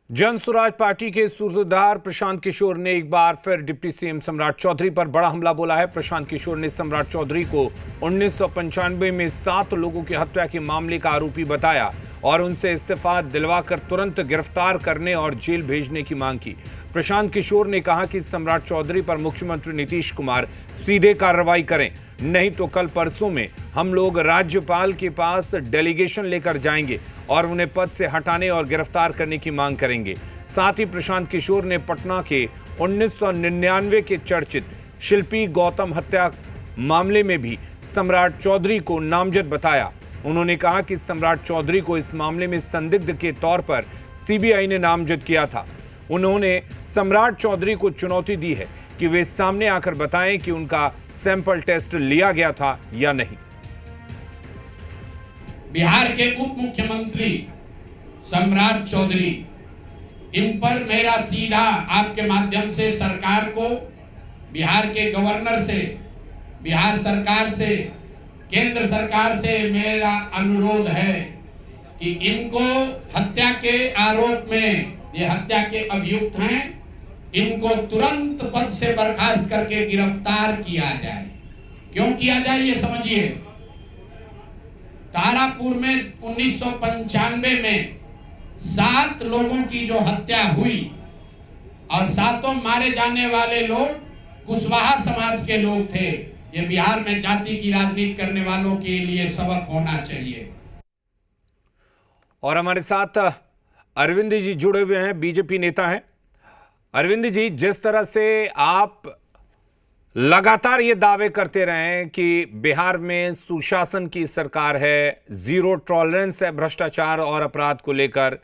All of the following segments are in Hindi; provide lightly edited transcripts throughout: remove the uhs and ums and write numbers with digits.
जन स्वराज पार्टी के सूत्रधार प्रशांत किशोर ने एक बार फिर डिप्टी सीएम सम्राट चौधरी पर बड़ा हमला बोला है। प्रशांत किशोर ने सम्राट चौधरी को 1995 में 7 लोगों की हत्या के मामले का आरोपी बताया और उनसे इस्तीफा दिलवाकर तुरंत गिरफ्तार करने और जेल भेजने की मांग की। प्रशांत किशोर ने कहा कि सम्राट चौधरी पर मुख्यमंत्री नीतीश कुमार सीधे कार्रवाई करें, नहीं तो कल परसों में हम लोग राज्यपाल के पास डेलीगेशन लेकर जाएंगे और उन्हें पद से हटाने और गिरफ्तार करने की मांग करेंगे। साथ ही प्रशांत किशोर ने पटना के 1999 के चर्चित शिल्पी गौतम हत्या मामले में भी सम्राट चौधरी को नामजद बताया। उन्होंने कहा कि सम्राट चौधरी को इस मामले में संदिग्ध के तौर पर सीबीआई ने नामजद किया था। उन्होंने सम्राट चौधरी को चुनौती दी है कि वे सामने आकर बताएं कि उनका सैंपल टेस्ट लिया गया था या नहीं। बिहार के उप मुख्यमंत्री सम्राट चौधरी, इन पर मेरा सीधा आपके माध्यम से सरकार को, बिहार के गवर्नर से, बिहार सरकार से, केंद्र सरकार से मेरा अनुरोध है कि इनको हत्या के आरोप में, ये हत्या के अभियुक्त हैं, इनको तुरंत पद से बर्खास्त करके गिरफ्तार किया जाए। क्यों किया जाए ये समझिए। तारापुर में 1995 में 7 लोगों की जो हत्या हुई और 7 मारे जाने वाले लोग कुशवाहा समाज के लोग थे। ये बिहार में जाति की राजनीति करने वालों के लिए सबक होना चाहिए। और हमारे साथ अरविंद जी जुड़े हुए हैं, बीजेपी नेता हैं। अरविंद जी, जिस तरह से आप लगातार ये दावे करते रहे हैं कि बिहार में सुशासन की सरकार है, जीरो टॉलरेंस है भ्रष्टाचार और अपराध को लेकर,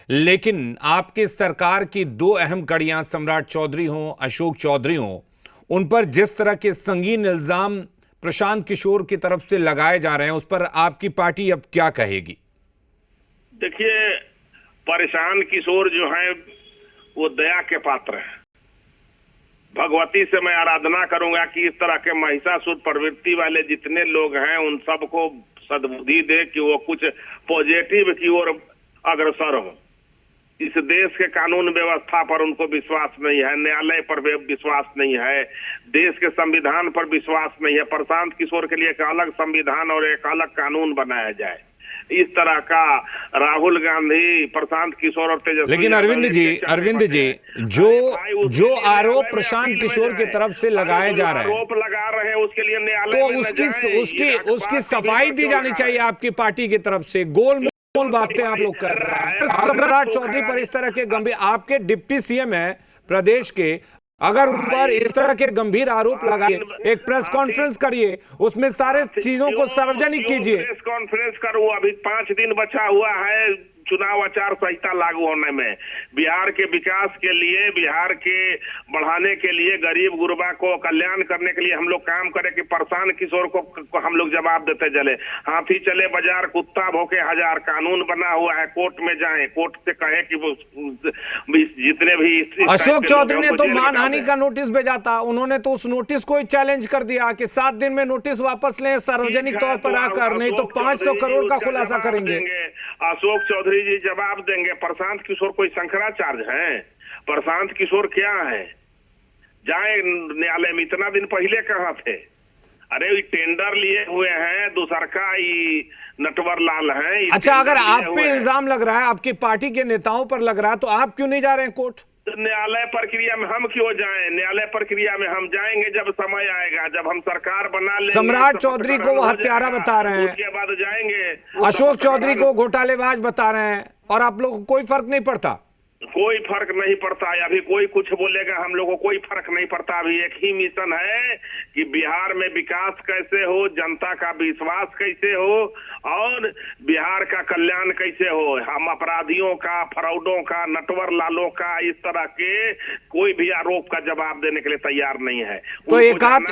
लेकिन आपकी सरकार की 2 अहम कड़ियां सम्राट चौधरी हों, अशोक चौधरी हों, उन पर जिस तरह के संगीन इल्जाम प्रशांत किशोर की तरफ से लगाए जा रहे हैं, उस पर आपकी पार्टी अब क्या कहेगी? देखिए, प्रशांत किशोर जो है वो दया के पात्र हैं। भगवती से मैं आराधना करूंगा कि इस तरह के महिषासुर प्रवृत्ति वाले जितने लोग हैं उन सबको सद्बुद्धि दे कि वो कुछ पॉजिटिव की ओर अग्रसर हो। इस देश के कानून व्यवस्था पर उनको विश्वास नहीं है, न्यायालय पर विश्वास नहीं है, देश के संविधान पर विश्वास नहीं है। प्रशांत किशोर के लिए एक अलग संविधान और एक अलग कानून बनाया जाए। इस तरह का राहुल गांधी, प्रशांत किशोर और तेजस्वी। लेकिन अरविंद जी, जो आरोप प्रशांत किशोर की तरफ से लगाए जा रहे हैं, आरोप लगा रहे हैं, उसके लिए न्यायालय तो उसकी सफाई दी जानी चाहिए आपकी पार्टी की तरफ से। गोलमोल बातें आप लोग कर रहे हैं सम्राट चौधरी पर। इस तरह के गंभीर, आपके डिप्टी सीएम है प्रदेश के, अगर उन पर इस तरह के गंभीर आरोप लगाए, एक प्रेस कॉन्फ्रेंस करिए, उसमें सारे चीजों को सार्वजनिक कीजिए। प्रेस कॉन्फ्रेंस करूं, अभी 5 दिन बचा हुआ है चुनाव आचार संहिता लागू होने में। बिहार के विकास के लिए, बिहार के बढ़ाने के लिए, गरीब गुरबा को कल्याण करने के लिए हम लोग काम करें कि प्रशांत किशोर को हम लोग जवाब देते चले। हाथी चले बाजार, कुत्ता भौंके हजार। कानून बना हुआ है, कोर्ट में जाएं, कोर्ट से कहे कि वो जितने भी। अशोक चौधरी ने तो मानहानि का नोटिस भेजा था, उन्होंने तो उस नोटिस को चैलेंज कर दिया कि 7 दिन में नोटिस वापस लें सार्वजनिक तौर पर आकर, नहीं तो 500 करोड़ का खुलासा करेंगे। अशोक चौधरी जी जवाब देंगे। प्रशांत किशोर कोई शंकराचार्य हैं? प्रशांत किशोर क्या है? जाए न्यायालय में। इतना दिन पहले कहाँ थे? अरे टेंडर लिए हुए हैं, दूसर का नटवर लाल है। अच्छा, अगर आप पे इल्जाम लग रहा है, आपकी पार्टी के नेताओं पर लग रहा है, तो आप क्यों नहीं जा रहे हैं कोर्ट? न्यायालय प्रक्रिया में हम क्यों जाएं? न्यायालय प्रक्रिया में हम जाएंगे जब समय आएगा, जब हम सरकार बना लेंगे। सम्राट चौधरी को वो हत्यारा बता रहे हैं, उसके बाद जाएंगे। अशोक चौधरी को घोटालेबाज बता रहे हैं, और आप लोगों को कोई फर्क नहीं पड़ता? कोई फर्क नहीं पड़ता। अभी कोई कुछ बोलेगा, हम लोगों को कोई फर्क नहीं पड़ता। अभी एक ही मिशन है कि बिहार में विकास कैसे हो, जनता का विश्वास कैसे हो और बिहार का कल्याण कैसे हो। हम अपराधियों का, फ्रॉडों का, नटवर लालों का, इस तरह के कोई भी आरोप का जवाब देने के लिए तैयार नहीं है। तो एक आध,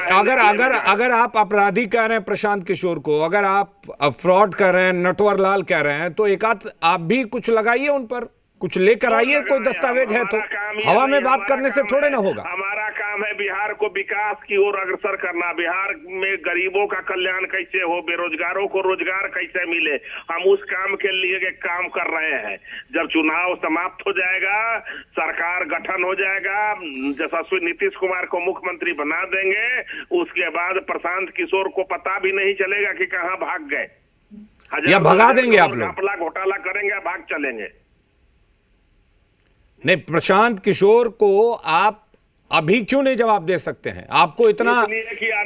अगर आप अपराधी कह रहे हैं प्रशांत किशोर को, अगर आप फ्रॉड कर रहे हैं, नटवर लाल कह रहे हैं, तो एक आध आप भी कुछ लगाइए उन पर, कुछ लेकर आइए, कोई दस्तावेज है तो। हवा में बात करने से थोड़े ना होगा। हमारा काम काम है बिहार को विकास की ओर अग्रसर करना, बिहार में गरीबों का कल्याण कैसे हो, बेरोजगारों को रोजगार कैसे मिले, हम उस काम के लिए काम कर रहे हैं। जब चुनाव समाप्त हो जाएगा, सरकार गठन हो जाएगा, यशस्वी नीतीश कुमार को मुख्यमंत्री बना देंगे, उसके बाद प्रशांत किशोर को पता भी नहीं चलेगा कि कहां भाग गए, या भगा देंगे आप लोग, घपला घोटाला करेंगे, भाग चलेंगे। नहीं, प्रशांत किशोर को आप अभी क्यों नहीं जवाब दे सकते हैं? आपको इतना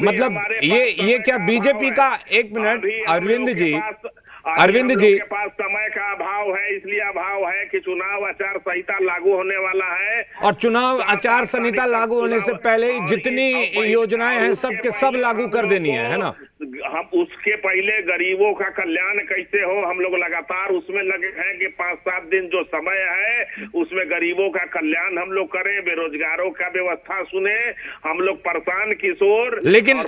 मतलब ये क्या बीजेपी का, एक मिनट अरविंद जी के पास समय का अभाव है, इसलिए अभाव है कि चुनाव आचार संहिता लागू होने वाला है, और चुनाव आचार संहिता लागू होने से पहले जितनी योजनाएं हैं सब के सब लागू कर देनी है ना? हम उसके पहले गरीबों का कल्याण कैसे हो, हम लोग लगातार उसमें लगे हैं कि 5-7 दिन जो समय है उसमें गरीबों का कल्याण हम लोग करें, बेरोजगारों का व्यवस्था सुने, हम लोग प्रशांत किशोर। लेकिन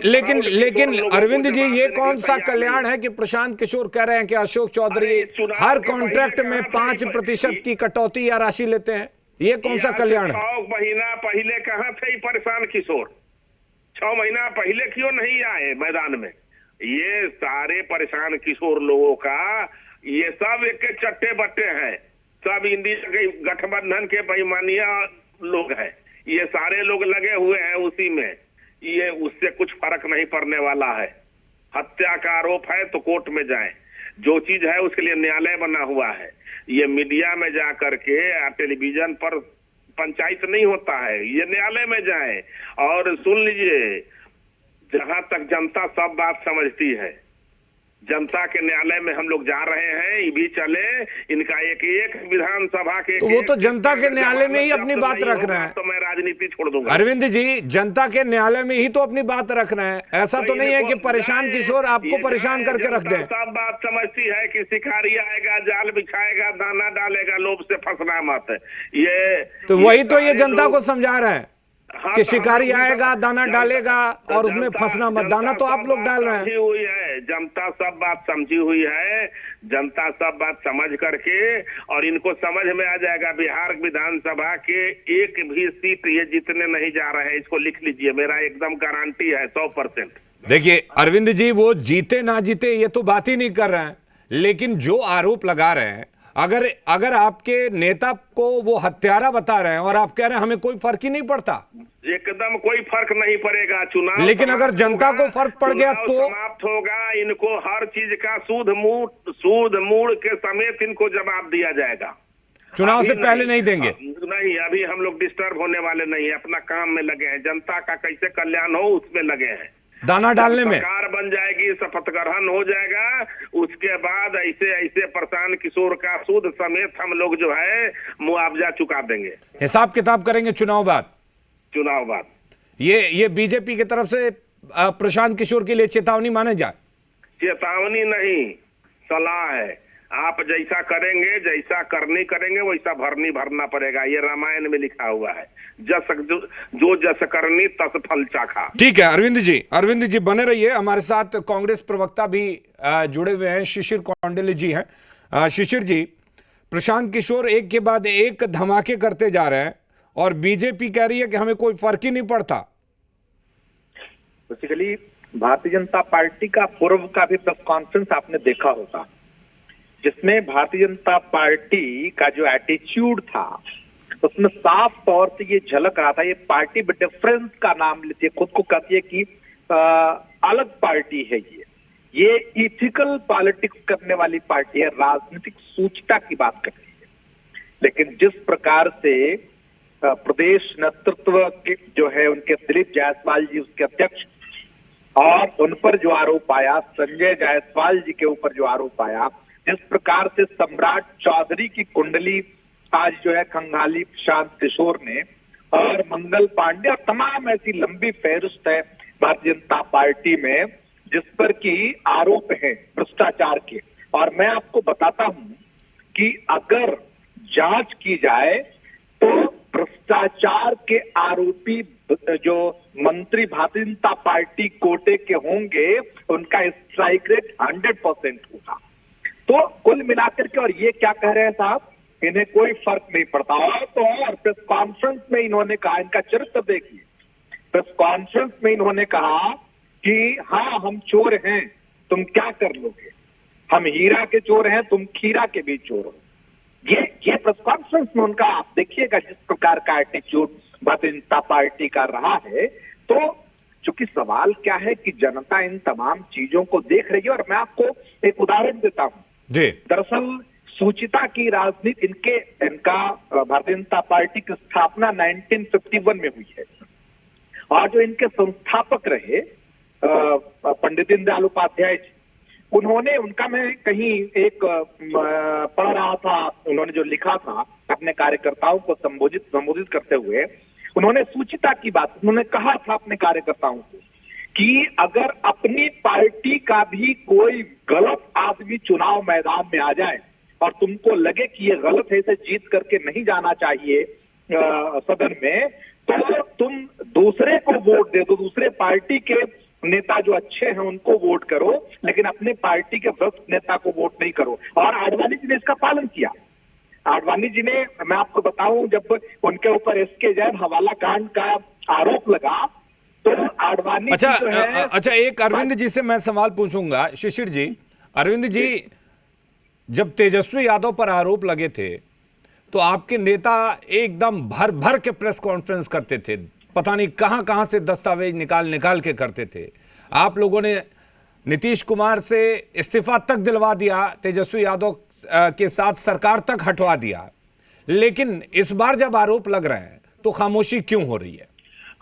अरविंद जी, ये कौन सा कल्याण है कि प्रशांत किशोर कह रहे हैं कि अशोक चौधरी हर कॉन्ट्रैक्ट में 5% की कटौती या राशि लेते हैं? ये कौन सा कल्याण है? 6 महीना पहले कहां थे प्रशांत किशोर? 6 महीना पहले क्यों नहीं आए मैदान में? ये सारे परेशान किशोर लोगों का, ये सब एक चट्टे बट्टे हैं, सब इंडिया गठबंधन के बेईमानिया लोग हैं, ये सारे लोग लगे हुए हैं उसी में। ये उससे कुछ फर्क नहीं पड़ने वाला है। हत्या का आरोप है तो कोर्ट में जाएं, जो चीज है उसके लिए न्यायालय बना हुआ है। ये मीडिया में जा करके टेलीविजन पर पंचायत नहीं होता है, ये न्यायालय में जाएं और सुन लीजिए। जहां तक जनता सब बात समझती है, जनता के न्यायालय में हम लोग जा रहे हैं, ये भी चले, इनका एक विधानसभा के, तो वो तो जनता के न्यायालय में ही अपनी बात रख रहे हैं, तो मैं राजनीति छोड़ दूंगा। अरविंद जी, जनता के न्यायालय में ही तो अपनी बात रख रहे हैं, ऐसा तो नहीं है कि परेशान किशोर आपको परेशान करके रख दें। सब बात समझती है कि शिकारी आएगा, जाल बिछाएगा, दाना डालेगा, लोभ से फंसना मत। ये तो वही तो ये जनता को समझा रहे हैं कि शिकारी आएगा, दाना डालेगा और उसमें फंसना मत। दाना तो आप लोग डाल रहे हैं। हुई है जनता, सब बात समझी हुई है जनता, सब बात समझ करके, और इनको समझ में आ जाएगा बिहार विधानसभा के एक भी सीट ये जीतने नहीं जा रहे हैं। इसको लिख लीजिए, मेरा एकदम गारंटी है 100%। देखिए अरविंद जी, वो जीते ना जीते ये तो बात ही नहीं कर रहे हैं, लेकिन जो आरोप लगा रहे हैं, अगर आपके नेता को वो हत्यारा बता रहे हैं और आप कह रहे हैं हमें कोई फर्क ही नहीं पड़ता, एकदम कोई फर्क नहीं पड़ेगा। चुनाव लेकिन अगर जनता को फर्क पड़ गया तो समाप्त होगा, इनको हर चीज का सूद मूड के समेत इनको जवाब दिया जाएगा। चुनाव से पहले नहीं देंगे? नहीं, अभी हम लोग डिस्टर्ब होने वाले नहीं है, अपना काम में लगे हैं, जनता का कैसे कल्याण हो उसमें लगे हैं, दाना डालने में। सरकार बन जाएगी, शपथ ग्रहण हो जाएगा, उसके बाद ऐसे प्रशांत किशोर का सूद समेत हम लोग जो है मुआवजा चुका देंगे। हिसाब किताब करेंगे चुनाव बाद। ये बीजेपी की तरफ से प्रशांत किशोर के लिए चेतावनी माने जाए? चेतावनी नहीं, सलाह है। आप जैसा करेंगे, जैसा करनी करेंगे, वैसा भरनी भरना पड़ेगा। ये रामायण में लिखा हुआ है, जो जस करनी तस फल चाखा। ठीक है अरविंद जी बने रहिए हमारे साथ। कांग्रेस प्रवक्ता भी जुड़े हुए हैं, शिशिर कौंडिल्य जी हैं। शिशिर जी, प्रशांत किशोर एक के बाद एक धमाके करते जा रहे हैं और बीजेपी कह रही है कि हमें कोई फर्क ही नहीं पड़ता। बेसिकली भारतीय जनता पार्टी का पूर्व का भी प्रेस कॉन्फ्रेंस आपने देखा होगा, जिसमें भारतीय जनता पार्टी का जो एटीट्यूड था उसमें साफ तौर से ये झलक रहा था। ये पार्टी विद डिफरेंस का नाम लेती है, खुद को कहती है कि अलग पार्टी है। ये इथिकल पॉलिटिक्स करने वाली पार्टी है, राजनीतिक सूचना की बात कर रही है। लेकिन जिस प्रकार से प्रदेश नेतृत्व के जो है उनके दिलीप जायसवाल जी उसके अध्यक्ष, और उन पर जो आरोप आया, संजय जायसवाल जी के ऊपर जो आरोप आया, जिस प्रकार से सम्राट चौधरी की कुंडली आज जो है खंगाली प्रशांत किशोर ने, और मंगल पांडे, और तमाम ऐसी लंबी फहरिस्त है भारतीय जनता पार्टी में जिस पर की आरोप है भ्रष्टाचार के। और मैं आपको बताता हूं कि अगर जांच की जाए तो भ्रष्टाचार के आरोपी जो मंत्री भारतीय जनता पार्टी कोटे के होंगे, उनका स्ट्राइक रेट 100% होगा। तो कुल मिलाकर के, और ये क्या कह रहे हैं साहब, इन्हें कोई फर्क नहीं पड़ता। और तो और प्रेस कॉन्फ्रेंस में इन्होंने कहा, इनका चरित्र देखिए, प्रेस कॉन्फ्रेंस में इन्होंने कहा कि हाँ हम चोर हैं, तुम क्या कर लोगे, हम हीरा के चोर हैं, तुम खीरा के भी चोर हो। ये प्रेस कॉन्फ्रेंस में उनका आप देखिएगा जिस प्रकार का एटीट्यूड भारतीय जनता पार्टी का रहा है। तो चूंकि सवाल क्या है कि जनता इन तमाम चीजों को देख रही है, और मैं आपको एक उदाहरण देता हूं जी। दरअसल सूचिता की राजनीति इनका भारतीय जनता पार्टी की स्थापना 1951 में हुई है, और जो इनके संस्थापक रहे पंडित दीनदयाल उपाध्याय जी, उनका मैं कहीं एक पढ़ रहा था, उन्होंने जो लिखा था अपने कार्यकर्ताओं को संबोधित करते हुए, उन्होंने सूचिता की बात, उन्होंने कहा था अपने कार्यकर्ताओं को कि अगर अपनी पार्टी का भी कोई गलत आदमी चुनाव मैदान में आ जाए और तुमको लगे कि ये गलत है, इसे जीत करके नहीं जाना चाहिए सदन में, तो तुम दूसरे को वोट दे दो, दूसरे पार्टी के नेता जो अच्छे हैं उनको वोट करो, लेकिन अपने पार्टी के भ्रष्ट नेता को वोट नहीं करो। और आडवाणी जी ने इसका पालन किया। आडवाणी जी ने, मैं आपको बताऊं, जब उनके ऊपर एसके जैन हवाला कांड का आरोप लगा तो आडवाणी अच्छा, एक अरविंद जी से मैं सवाल पूछूंगा। शिशिर जी, अरविंद जी, जब तेजस्वी यादव पर आरोप लगे थे तो आपके नेता एकदम भर भर के प्रेस कॉन्फ्रेंस करते थे, पता नहीं कहां से दस्तावेज निकाल के करते थे। आप लोगों ने नीतीश कुमार से इस्तीफा तक दिलवा दिया, तेजस्वी यादव के साथ सरकार तक हटवा दिया, लेकिन इस बार जब आरोप लग रहे हैं तो खामोशी क्यों हो रही है?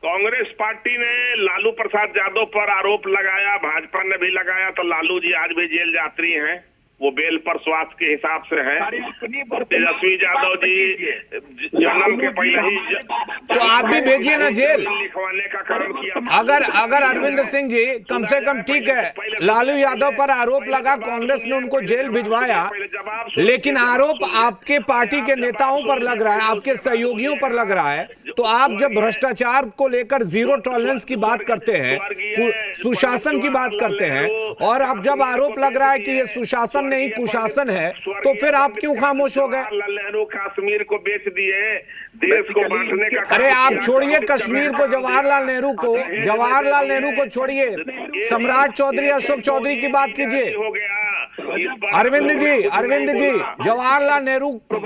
कांग्रेस पार्टी ने लालू प्रसाद यादव पर आरोप लगाया, भाजपा ने भी लगाया, तो लालू जी आज भी जेल यात्री हैं, वो बेल पर स्वास्थ्य के हिसाब से है। तेजस्वी यादव जी जन्म के पहले ही तो आप भी भेजिए ना जेल, लिखवाने का काम किया। अगर अरविंद सिंह जी, कम से कम ठीक है, लालू यादव पर आरोप लगा, कांग्रेस ने उनको जेल भिजवाया, लेकिन आरोप आपके पार्टी के नेताओं पर लग रहा है, आपके सहयोगियों पर लग रहा है। तो आप जब भ्रष्टाचार को लेकर जीरो टॉलरेंस की बात करते हैं, सुशासन की बात करते हैं, और अब जब आरोप लग रहा है कि ये सुशासन नहीं कुशासन है, तो फिर आप क्यों खामोश हो गए? नेहरू कश्मीर को बेच दिए, देश को बांटने का। अरे आप छोड़िए कश्मीर को, जवाहरलाल नेहरू को छोड़िए, सम्राट चौधरी, अशोक चौधरी की बात कीजिए। अरविंद जी,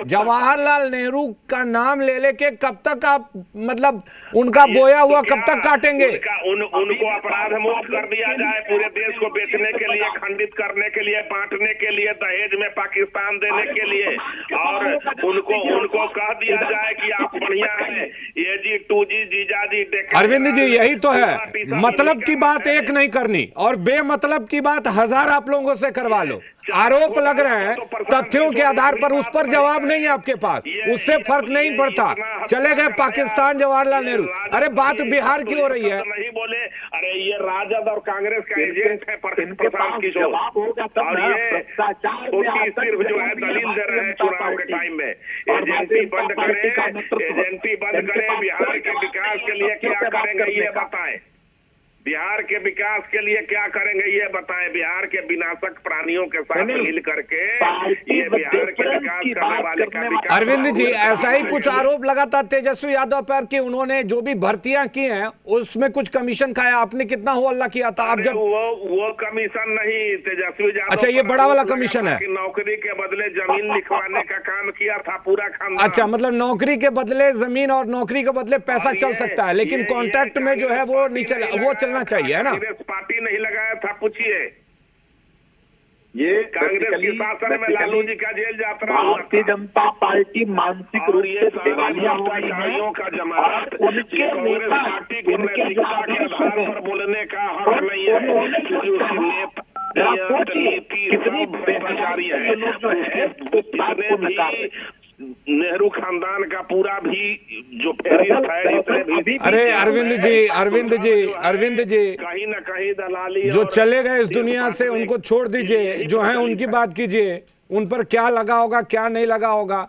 जवाहरलाल नेहरू का नाम ले लेके कब तक आप, मतलब उनका बोया हुआ कब तक काटेंगे? उनको अपराध मुक्त कर दिया जाए, पूरे देश को बेचने के लिए, खंडित करने के लिए, बांटने के लिए, दहेज में पाकिस्तान देने के लिए, और उनको कह दिया जाए कि आप बढ़िया है, ये जी 2G जीजाजी। अरविंद जी, यही तो है, मतलब की बात एक नहीं करनी और बेमतलब की बात 1000 आप लोगों से करवा लो। आरोप लग रहे हैं तथ्यों के आधार पर, उस पर जवाब नहीं है आपके पास, उससे फर्क नहीं पड़ता, चले गए पाकिस्तान जवाहरलाल नेहरू। अरे बात बिहार की हो रही है। नहीं बोले, अरे ये राजद और कांग्रेस का एजेंट है प्रशांत किशोर, और ये सिर्फ जो है दलील दे रहे हैं चुनाव के टाइम में। एजेंसी बंद करें, बिहार के विकास के लिए क्या करेंगे ये बताएं, बिहार के विकास के लिए क्या करेंगे ये बताएं, बिहार के विनाशक प्राणियों के साथ मिल करके ये बिहार के विकास करने वाले का विकास। अरविंद जी, ऐसा ही कुछ आरोप लगा था तेजस्वी यादव पर कि उन्होंने जो भी भर्तियां की हैं उसमें कुछ कमीशन खाया, आपने कितना हो अल्लाह किया था? आप जब वो कमीशन नहीं, तेजस्वी यादव, अच्छा ये बड़ा वाला कमीशन है, नौकरी के बदले जमीन लिखवाने का काम किया था पूरा खानदान। अच्छा, मतलब नौकरी के बदले जमीन और नौकरी के बदले पैसा चल सकता है, लेकिन कॉन्ट्रैक्ट में जो है वो नहीं चला, वो चलना चाहिए, है ना? कांग्रेस पार्टी नहीं लगाया था, पूछिए। ये कांग्रेस के शासन में लालू जी का जेल यात्रा, भारतीय जनता पार्टी मानसिक रूप से दिवालिया हो गई है, का जमानत उनके कांग्रेस पार्टी को नैतिकता के आधार पर बोलने का हक नहीं है, क्योंकि उसकी कितनी भ्रष्टाचारी है, जितने भी नेहरू खानदान का पूरा भी जो फेरिस्त है, जितने भी। अरे अरविंद जी, कहीं ना कहीं दलाली जो चले गए इस दुनिया से उनको छोड़ दीजिए, जो हैं उनकी बात कीजिए, उन पर क्या लगा होगा क्या नहीं लगा होगा।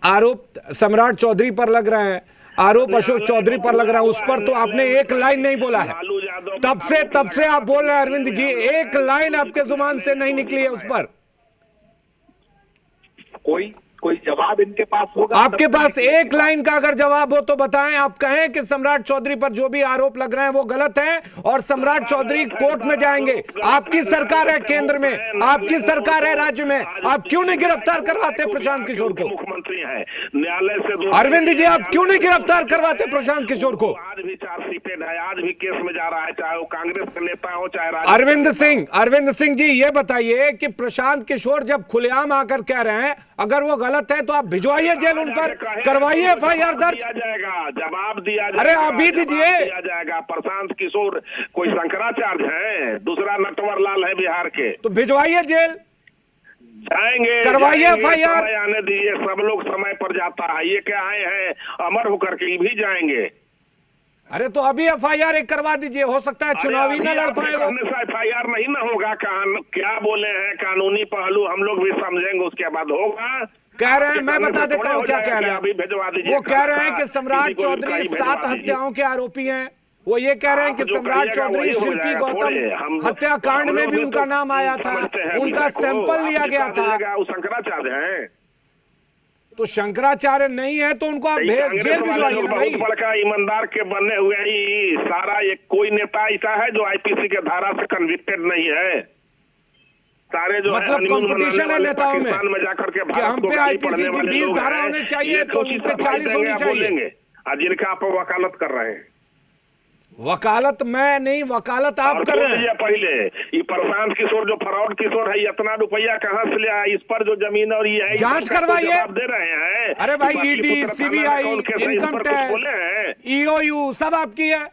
आरोप सम्राट चौधरी पर लग रहे हैं, आरोप अशोक चौधरी पर लग रहा है, उस पर तो आपने एक लाइन नहीं बोला है, तब से आप बोल रहे हैं अरविंद जी, एक लाइन आपके जुबान से नहीं निकली है उस पर। कोई जवाब इनके पास होगा। आपके पास एक लाइन का अगर जवाब हो तो बताएं। आप कहें कि सम्राट चौधरी पर जो भी आरोप लग रहे हैं वो गलत है और सम्राट चौधरी कोर्ट में जाएंगे। आपकी सरकार है केंद्र में, आपकी सरकार है राज्य में, आप क्यों नहीं गिरफ्तार करवाते प्रशांत किशोर को? मुख्यमंत्री है, न्यायालय से अरविंद जी, आप क्यों नहीं गिरफ्तार करवाते प्रशांत किशोर को? आज भी चार्जशीटेड है, आज भी केस में जा रहा है, चाहे वो कांग्रेस के नेता हो चाहे अरविंद सिंह जी, ये बताइए कि प्रशांत किशोर जब खुलेआम आकर कह रहे हैं अगर वो गलत है तो आप भिजवाइए जेल, उन पर करवाइए एफआईआर दर्ज। दिया जाएगा, जवाब दिया जाएगा। अरे अभी दीजिए। दिया जाएगा। प्रशांत किशोर कोई शंकराचार्य है? दूसरा नटवर लाल है बिहार के? तो भिजवाइए जेल, जाएंगे, करवाइए एफआईआर। समय आने दीजिए, सब लोग समय पर जाता है। ये क्या आए हैं अमर होकर के? भी जाएंगे। अरे तो अभी एफआईआर एक करवा दीजिए, हो सकता है चुनावी न लड़ पाए वो। एफआईआर नहीं ना होगा। क्या बोले हैं? कानूनी पहलू हम लोग भी समझेंगे, उसके बाद होगा। कह रहे हैं, मैं बता देता हूँ क्या कह रहे हैं। भिजवा दीजिए। वो कह रहे हैं कि सम्राट चौधरी 7 हत्याओं के आरोपी हैं। वो ये कह रहे हैं कि सम्राट चौधरी शिल्पी गौतम हत्याकांड में भी उनका नाम आया था, उनका सैंपल लिया गया था। वो शंकराचार्य है? तो शंकराचार्य नहीं है तो उनको आप जेल भिजवाइए ना भाई। बहुत बड़का ईमानदार के बने हुए ही सारा, एक कोई नेता ऐसा है जो आईपीसी के धारा से कन्विक्टेड नहीं है? सारे जो मतलब कंपटीशन है नेताओं में जाकर के कि हम पे आईपीसी की 20 धारा होने चाहिए तो उन पे 40 होनी चाहिए। जिनका आप वकालत कर रहे हैं। वकालत मैं नहीं, वकालत आप कर रहे हैं। पहले ये प्रशांत किशोर जो फ्रॉड किशोर है, इतना रुपया कहाँ से लिया? इस पर जो जमीन और ये है, जांच करवाइए। दे रहे हैं। अरे भाई, ED, CBI, income tax, EOU सब आपकी है,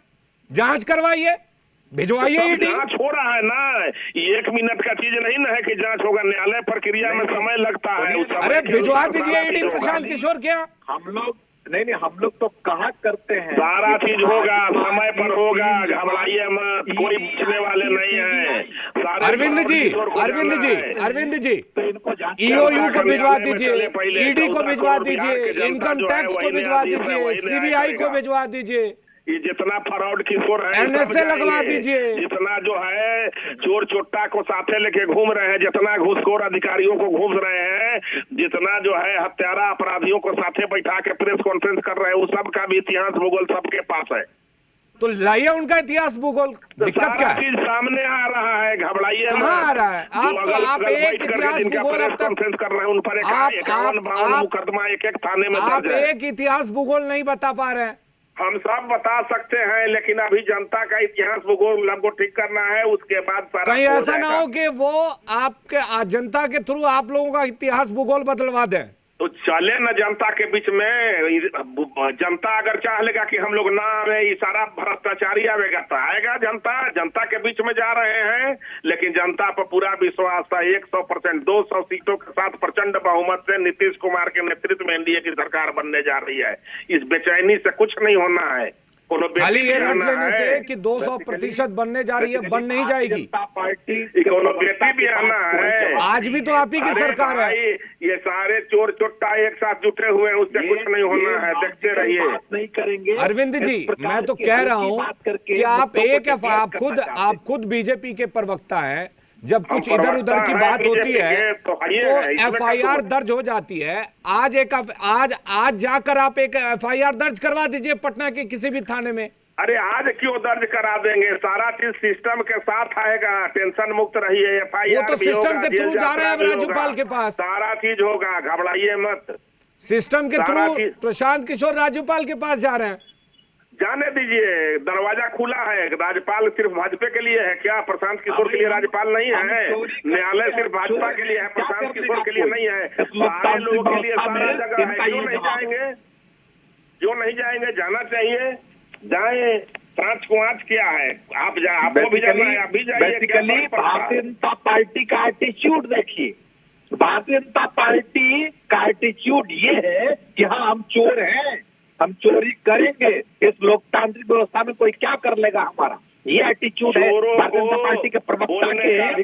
जांच करवाइए, भिजवाइए ईडी। जांच हो रहा है ना, 1 मिनट का चीज नहीं ना है कि जांच होगा। न्यायालय प्रक्रिया में समय लगता है। अरे भिजवा दीजिए ईडी प्रशांत किशोर। क्या हम लोग नहीं, हम लोग तो कहा करते हैं सारा चीज होगा, समय पर होगा, घबराइए मत, कोई पूछने वाले नहीं है। अरविंद जी, ईओयू को भिजवा दीजिए, ईडी को भिजवा दीजिए, इनकम टैक्स को भिजवा दीजिए, सीबीआई को भिजवा दीजिए, ये जितना फ्रॉड किशोर है एनएसए लगवा दीजिए, जितना जो है चोर चोट्टा को साथे लेके घूम रहे हैं, जितना घूसखोर अधिकारियों को घूम रहे हैं, जितना जो है हत्यारा अपराधियों को साथे बैठा के प्रेस कॉन्फ्रेंस कर रहे हैं, वो सब का भी इतिहास भूगोल सबके पास है। तो लाइए उनका इतिहास भूगोल। दिक्कत क्या है? चीज सामने आ रहा है, घबराइए। कहाँ आ रहा है? आप एक इतिहास भूगोल अब तक कर रहे हैं, उन पर 51 मुकदमा एक थाने में। आप एक इतिहास भूगोल नहीं बता पा रहे हैं। हम सब बता सकते हैं, लेकिन अभी जनता का इतिहास भूगोल हमको ठीक करना है, उसके बाद कहीं ऐसा ना हो कि वो आपके जनता के थ्रू आप लोगों का इतिहास भूगोल बदलवा दें। तो चले न जनता के बीच में। जनता अगर चाह लेगा कि हम लोग ना आवे, ये सारा भ्रष्टाचारी आवेगा तो आएगा। जनता के बीच में जा रहे हैं, लेकिन जनता पर पूरा विश्वास था। 100%, 200 सीटों के साथ प्रचंड बहुमत से नीतीश कुमार के नेतृत्व में एनडीए की सरकार बनने जा रही है। इस बेचैनी से कुछ नहीं होना है। खाली ये रट लेने से कि 200% बनने जा रही है, बन नहीं जाएगी। बेटी भी आना है। आज भी तो आप ही की सरकार है। ये सारे चोर चोट्टा एक साथ जुटे हुए हैं, उससे कुछ नहीं होना है। देखते रहिए। नहीं करेंगे अरविंद जी, मैं तो कह रहा हूँ कि आप खुद बीजेपी के प्रवक्ता है। जब कुछ इधर उधर की बात होती है तो एफआईआर दर्ज हो जाती है। आज जाकर आप एक एफआईआर दर्ज करवा दीजिए पटना के किसी भी थाने में। अरे आज क्यों दर्ज करा देंगे? सारा चीज सिस्टम के साथ आएगा, टेंशन मुक्त रहिए। एफआईआर वो तो सिस्टम के थ्रू जा रहे हैं अब राज्यपाल के पास। सारा चीज होगा, घबराइए मत। सिस्टम के थ्रू प्रशांत किशोर राज्यपाल के पास जा रहे हैं। जाने दीजिए, दरवाजा खुला है। राज्यपाल सिर्फ भाजपा के लिए है क्या? प्रशांत किशोर के लिए राज्यपाल नहीं है? न्यायालय सिर्फ भाजपा के लिए है, प्रशांत किशोर के लिए नहीं है। सारे लोगों के लिए सारा जगह है। क्यों नहीं जाएंगे? क्यों नहीं जाएंगे? जाना चाहिए, जाए। पांच को आज क्या है? आपको भी जाना है, आप भी जाइए। बेसिकली भारतीय जनता पार्टी का एटीट्यूड देखिए। भारतीय जनता पार्टी का एटीट्यूड ये है कि हाँ, हम चोर हैं, हम चोरी करेंगे, इस लोकतांत्रिक व्यवस्था में कोई क्या कर लेगा हमारा, ये एटीट्यूड है भारतीय जनता पार्टी के प्रवक्ता के।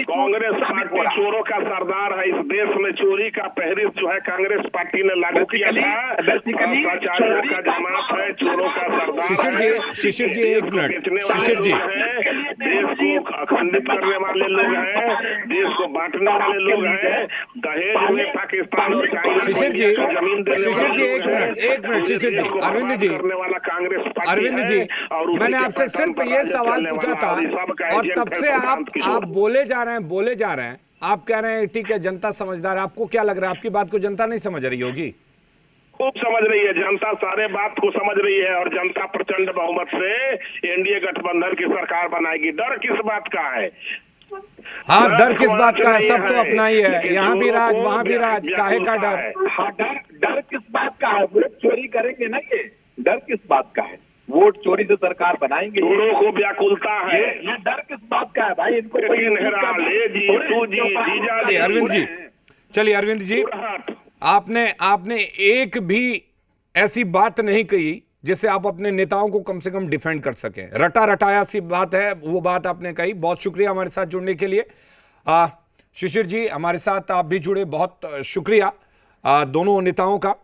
कांग्रेस पार्टी चोरों का सरदार है। इस देश में चोरी का फहरिस्त जो है कांग्रेस पार्टी ने लागू किया था। भ्रष्टाचारियों का जमात है, चोरों का सरदार। शिशिर जी एक मिनट। शिशिर जी देश को अखंडित करने वाले लोग हैं, देश को बांटने वाले लोग हैं, दहेज में पाकिस्तान और चाइना शिशिर जी, जमीन देने शिशिर वाले जी, एक लोग हैं, मिनट, एक मिनट, शिशिर जी, देश को अरविंद जी, करने वाला कांग्रेस पार्टी अरविंद जी, है, और उसी मैंने के आपसे पैटर्न सिर्फ पर ये राज्य सवाल चलने पूछा वाला था और इस सब का और एजेंट तब है से प्रशांत किशोर। आप बोले जा रहे हैं, आप कह रहे हैं ठीक है जनता समझदार है। आपको क्या लग रहा है, आपकी बात को जनता नहीं समझ रही होगी? खूब समझ रही है जनता, सारे बात को समझ रही है और जनता प्रचंड बहुमत से एनडीए गठबंधन की सरकार बनाएगी। डर किस बात का है? हाँ, डर किस बात का है? नहीं सब तो अपना ही है, लेकिन यहाँ भी चोरों राज को वहाँ भी राज, काहे का व्याकुलता डर? है। हाँ, डर किस बात का है? वोट चोरी करेंगे ना, ये डर किस बात का है? वोट चोरी से सरकार बनाएंगे, चोरों को व्याकुलता है। ये डर किस बात का है भाई? इनको लेकिन हेरा ले जी, तू जी, जीजा जी, अरविंद जी, चलिए अरविंद जी, बुरहाट। आपने एक भी ऐसी बात नहीं कही जिससे आप अपने नेताओं को कम से कम डिफेंड कर सकें। रटा रटाया सी बात है, वो बात आपने कही। बहुत शुक्रिया हमारे साथ जुड़ने के लिए। शिशिर जी, हमारे साथ आप भी जुड़े, बहुत शुक्रिया दोनों नेताओं का।